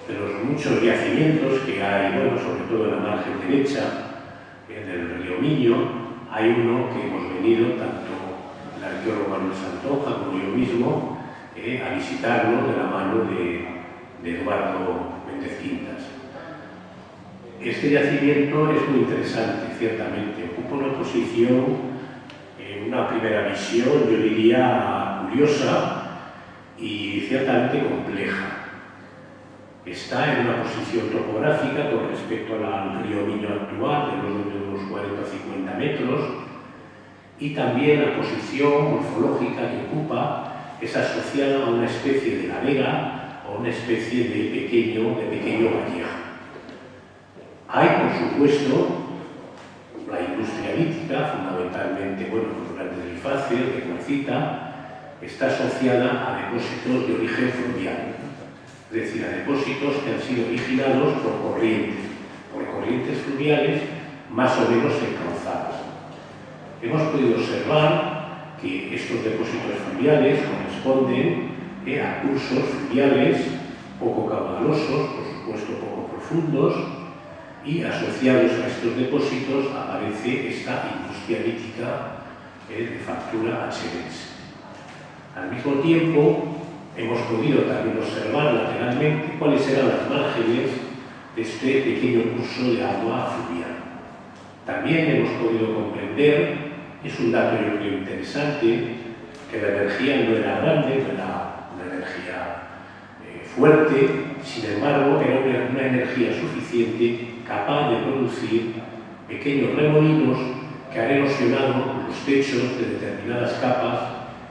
de los muchos yacimientos que hay, bueno, sobre todo en la margen derecha del río Miño, hay uno que hemos venido, tanto el arqueólogo Manuel Santonja como yo mismo, a visitarlo de la mano de Eduardo Méndez Quintas. Este yacimiento es muy interesante, ciertamente. Ocupa una posición, una primera visión, yo diría, curiosa y ciertamente compleja. Está en una posición topográfica con respecto al río Miño actual, de unos 40 o 50 metros, y también la posición morfológica que ocupa es asociada a una especie de ladera o una especie de pequeño vallejo. Hay, por supuesto, la industria lítica, fundamentalmente, bueno, los grandes rifáceos de cuarcita, está asociada a depósitos de origen fluvial. Es decir, a depósitos que han sido originados por corrientes fluviales más o menos encauzadas. Hemos podido observar que estos depósitos fluviales corresponden a cursos fluviales poco caudalosos, por supuesto poco profundos, y asociados a estos depósitos aparece esta industria lítica de factura acherense. Al mismo tiempo, hemos podido también observar lateralmente cuáles eran las márgenes de este pequeño curso de agua fluvial. También hemos podido comprender, es un dato yo creo interesante, que la energía no era grande, no era una energía fuerte, sin embargo era una energía suficiente capaz de producir pequeños remolinos que han erosionado los techos de determinadas capas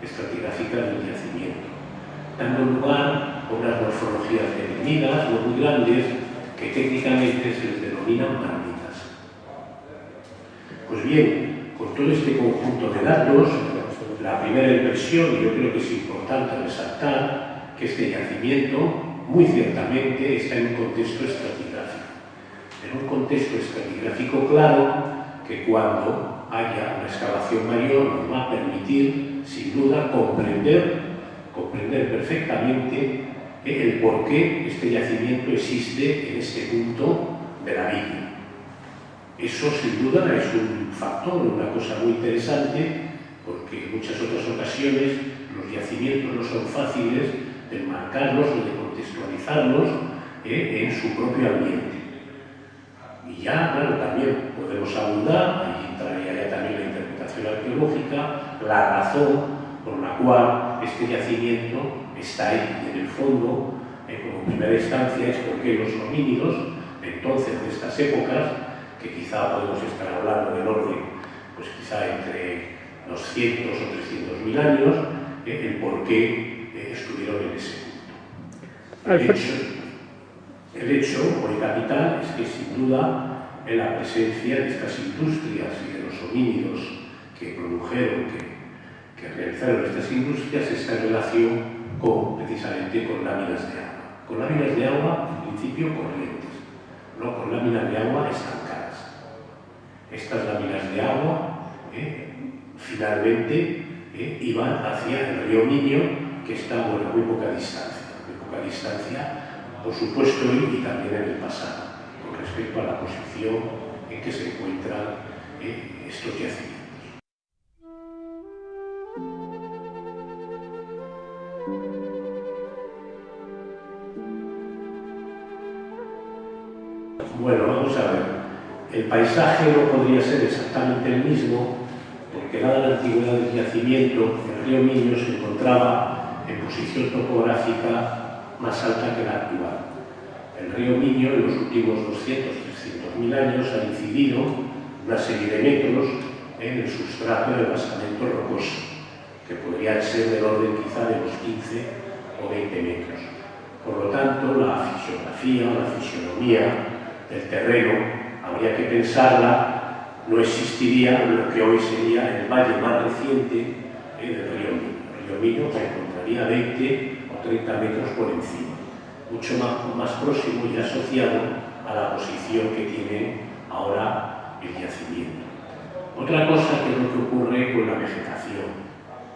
estratigráficas del yacimiento, dando lugar a unas morfologías definidas, no muy grandes, que técnicamente se les denominan marmitas. Pues bien, con todo este conjunto de datos, la primera impresión, y yo creo que es importante resaltar, que este yacimiento, muy ciertamente, está en un contexto estratigráfico. En un contexto estratigráfico claro, que cuando haya una excavación mayor nos va a permitir, sin duda, comprender perfectamente el por qué este yacimiento existe en este punto de la villa. Eso, sin duda, es un factor, una cosa muy interesante, porque en muchas otras ocasiones los yacimientos no son fáciles de enmarcarlos o de contextualizarlos en su propio ambiente. Y ya, claro, también podemos abundar, ahí entraría ya también la interpretación arqueológica, la razón por la cual este yacimiento está ahí. En el fondo, como primera instancia, es porque los homínidos, entonces, de estas épocas, que quizá podemos estar hablando del orden, pues quizá entre 200 o 300.000 años, el por qué estuvieron en ese punto. El hecho, hoy capital, es que sin duda en la presencia de estas industrias y de los homínidos que produjeron, que realizaron estas industrias, está en relación precisamente con láminas de agua. Con láminas de agua, en principio, corrientes, no con láminas de agua estancadas. Estas láminas de agua, finalmente, iban hacia el río Miño, que está a muy poca distancia, por supuesto, y también en el pasado, con respecto a la posición en que se encuentran estos yacimientos. Bueno, vamos a ver. El paisaje no podría ser exactamente el mismo, porque dada la antigüedad del yacimiento, el río Miño se encontraba en posición topográfica más alta que la actual. El río Miño en los últimos 200-300.000 años ha incidido una serie de metros en el sustrato del basamento rocoso, que podrían ser del orden quizá de los 15 o 20 metros. Por lo tanto, la fisiografía o la fisionomía del terreno habría que pensarla, no existiría lo que hoy sería el valle más reciente del río Miño. El río Miño se encontraría 20 o 30 metros por encima, mucho más próximo y asociado a la posición que tiene ahora el yacimiento. Otra cosa que es lo que ocurre con la vegetación,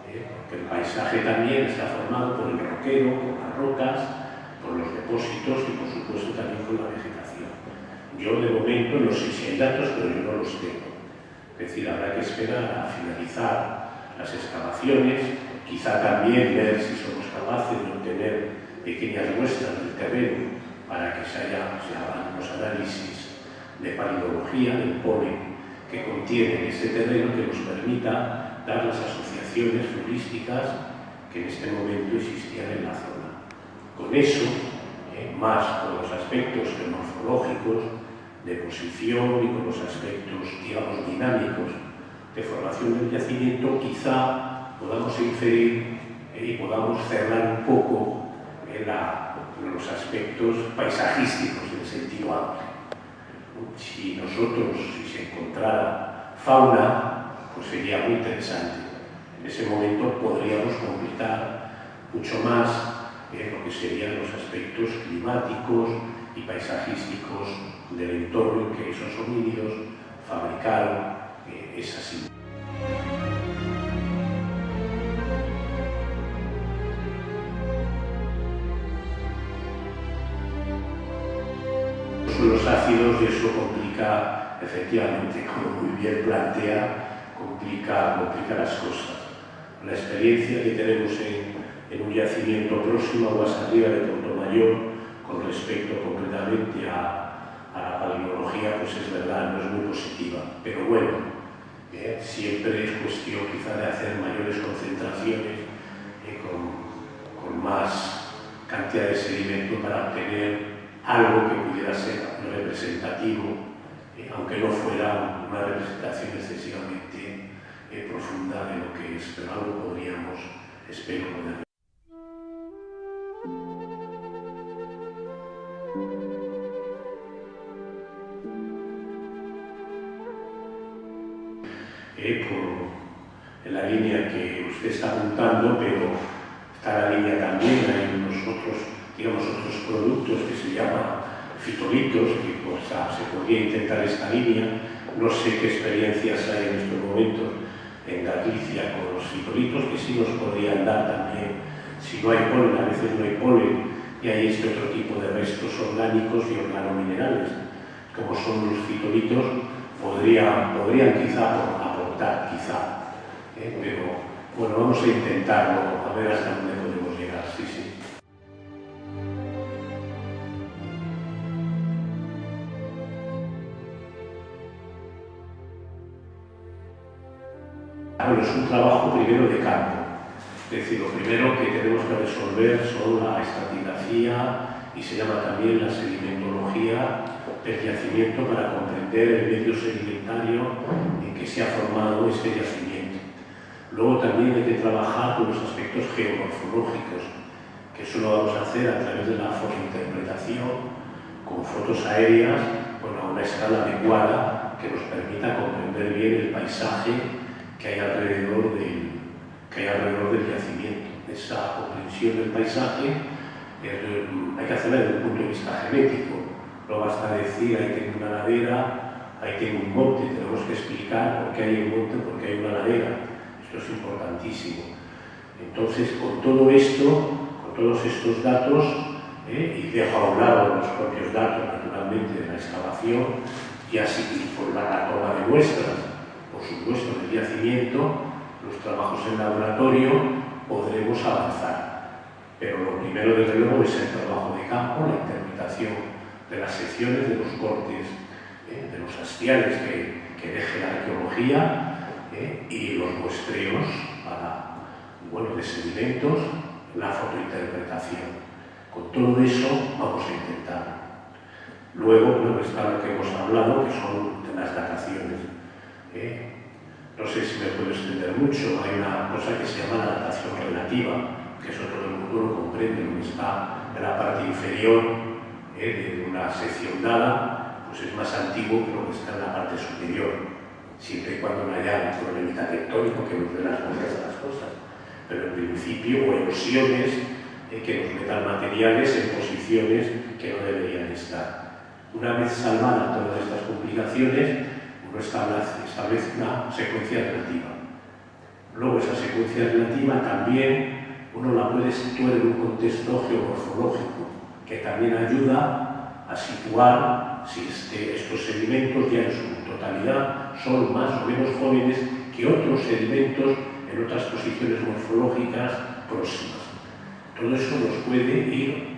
porque el paisaje también está formado por el roquero, por las rocas, por los depósitos depósitos y por supuesto también con la vegetación. Yo de momento no sé si hay datos, pero yo no los tengo. Es decir, habrá que esperar a finalizar las excavaciones, quizá también ver si somos capaces de obtener pequeñas muestras del terreno para que se hagan los análisis de palidología del polen que contiene ese terreno, que nos permita dar las asociaciones florísticas que en este momento existían en la zona. Con eso, más con los aspectos geomorfológicos, de posición y con los aspectos, digamos, dinámicos de formación del yacimiento, quizá podamos inferir y podamos cerrar un poco los aspectos paisajísticos en sentido amplio. Si se encontrara fauna, pues sería muy interesante. En ese momento podríamos completar mucho más lo que serían los aspectos climáticos y paisajísticos del entorno en que esos homínidos fabricaron esas imágenes. Los ácidos, y eso complica, efectivamente, como muy bien plantea, complica las cosas. La experiencia que tenemos en un yacimiento próximo, aguas arriba de Portomayor, con respecto concretamente a la palinología, pues es verdad, no es muy positiva. Pero bueno, siempre es cuestión quizá de hacer mayores concentraciones con más cantidad de sedimento para obtener algo que pudiera ser representativo, aunque no fuera una representación excesivamente profunda de lo que es, pero algo podríamos, espero, poder. En la línea que usted está apuntando, pero está la línea también, hay unos otros productos que se llaman fitolitos, que se podría intentar esta línea. No sé qué experiencias hay en estos momentos en Galicia con los fitolitos, que sí nos podrían dar también, si no hay polen, a veces no hay polen, y hay otro tipo de restos orgánicos y organominerales, como son los fitolitos, podrían quizá aportar, pero bueno, vamos a intentarlo, a ver hasta dónde podemos llegar, sí. Bueno, es un trabajo primero de campo, es decir, lo primero que tenemos que resolver son la estratigrafía y se llama también la sedimentología del yacimiento para comprender el medio sedimentario en que se ha formado este yacimiento. Luego también hay que trabajar con los aspectos geomorfológicos, que eso lo vamos a hacer a través de la fotointerpretación, con fotos aéreas, a una escala adecuada que nos permita comprender bien el paisaje que hay alrededor del yacimiento. Esa comprensión del paisaje hay que hacerla desde el punto de vista genético. No basta decir, ahí tengo una ladera, ahí tengo un monte, tenemos que explicar por qué hay un monte, por qué hay una ladera. Esto es importantísimo. Entonces, con todo esto, con todos estos datos, y dejo a un lado los propios datos, naturalmente, de la excavación, y así por la toma de muestras, por supuesto, del yacimiento, los trabajos en laboratorio, podremos avanzar. Pero lo primero, desde luego, es el trabajo de campo, la interpretación de las secciones, de los cortes, de los hastiales que deje la arqueología, y los muestreos de sedimentos, la fotointerpretación. Con todo eso vamos a intentar. Luego está lo que hemos hablado, que son de las dataciones. No sé si me puedo extender mucho, hay una cosa que se llama la datación relativa, que eso todo el mundo lo comprende, lo que está en la parte inferior de una sección dada, pues es más antiguo que lo que está en la parte superior, siempre y cuando no haya un problemita tectónico que nos dé las vueltas a las cosas. Pero en principio, o erosiones que nos metan materiales en posiciones que no deberían estar. Una vez salvadas todas estas complicaciones, uno establece una secuencia relativa. Luego esa secuencia relativa también uno la puede situar en un contexto geomorfológico. que también ayuda a situar si estos sedimentos ya en su totalidad son más o menos jóvenes que otros sedimentos en otras posiciones morfológicas próximas. Todo eso nos puede ir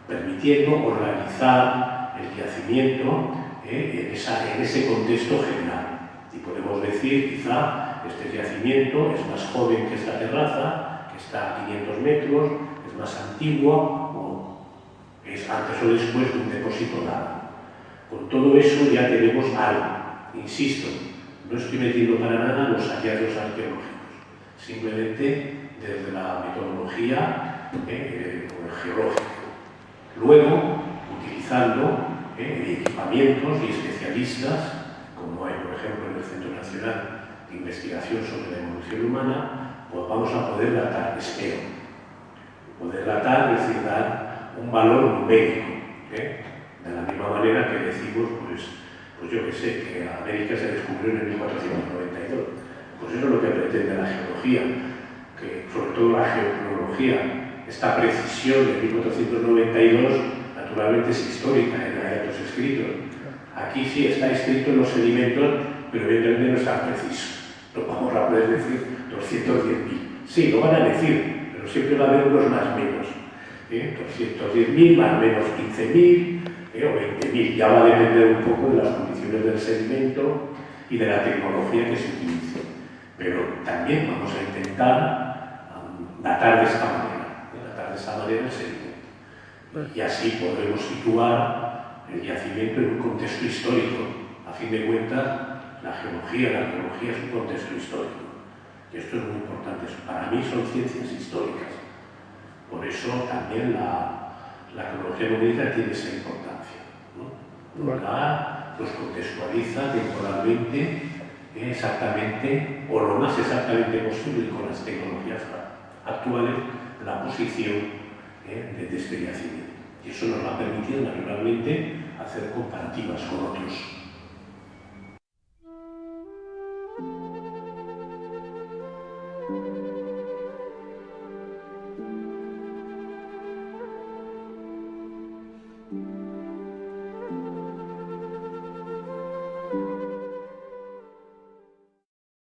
permitiendo organizar el yacimiento en ese contexto general. Y podemos decir, quizá, este yacimiento es más joven que esta terraza, que está a 500 metros, es más antiguo, o es antes o después de un depósito dado. Con todo eso ya tenemos algo. Insisto, no estoy metiendo para nada los hallazgos arqueológicos, simplemente desde la metodología geológica. Luego, utilizando equipamientos y especialistas, como hay, por ejemplo, en el Centro Nacional de Investigación sobre la Evolución Humana, pues vamos a poder datar, espero. Poder datar, es decir, dar un valor numérico. De la misma manera que decimos, pues yo que sé, que América se descubrió en el 1492. Pues eso es lo que pretende la geología, que sobre todo la geocronología, esta precisión de 1492, naturalmente es histórica, no hay datos escritos. Aquí sí está escrito en los sedimentos, pero evidentemente no está preciso. No vamos a poder decir 210.000. Sí, lo van a decir, pero siempre va a haber unos más menos. 210.000 más menos 15.000 o 20.000. Ya va a depender un poco de las condiciones del sedimento y de la tecnología que se utilice. Pero también vamos a intentar datar de esta manera el sedimento. Y así podremos situar el yacimiento en un contexto histórico. A fin de cuentas, la geología, la arqueología es un contexto histórico. Y esto es muy importante. Para mí son ciencias históricas. Por eso también la cronología numérica tiene esa importancia, ¿no? Los contextualiza temporalmente, exactamente, o lo más exactamente posible con las tecnologías actuales, la posición de este yacimiento. Y eso nos va a permitir, naturalmente, hacer comparativas con otros